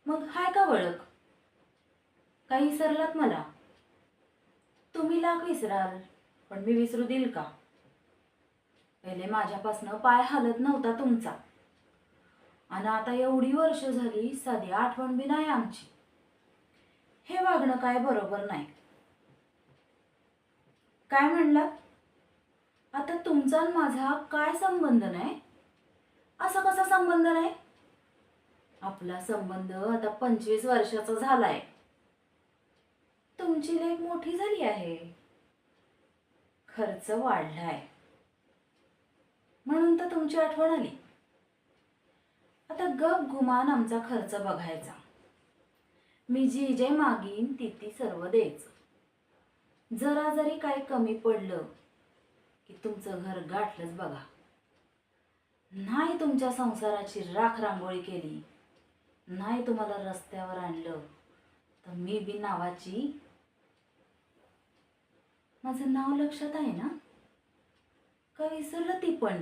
मग हाय का ओळख? काही विसरलात मला? तुम्ही लाख विसराल, पण मी विसरू देईल का? पहिले माझ्यापासनं पाय हलत नव्हता तुमचा, आणि आता एवढी वर्ष झाली साधी आठवण बी नाही आमची. हे वागणं काय बरोबर नाही. काय म्हणलात? आता तुमचा आणि माझा काय संबंध नाही? असा कसा संबंध नाही? आपला संबंध आता 25 वर्षाचा झालाय. तुमची लेक मोठी झाली आहे, खर्च वाढलाय, म्हणून तर तुमची आठवण आली. आता गप गुमान आमचा खर्च बघायचा. मी जी जे मागीन ती सर्व द्यायचं. जरा जरी काही कमी पडलं की तुमचं घर गाठलंच बघा. नाही तुमच्या संसाराची राख रांगोळी केली, नाही तुम्हाला रस्त्यावर आणलं, तर मी बी नावाची. माझं नाव लक्षात आहे ना? का विसरलं ती पण?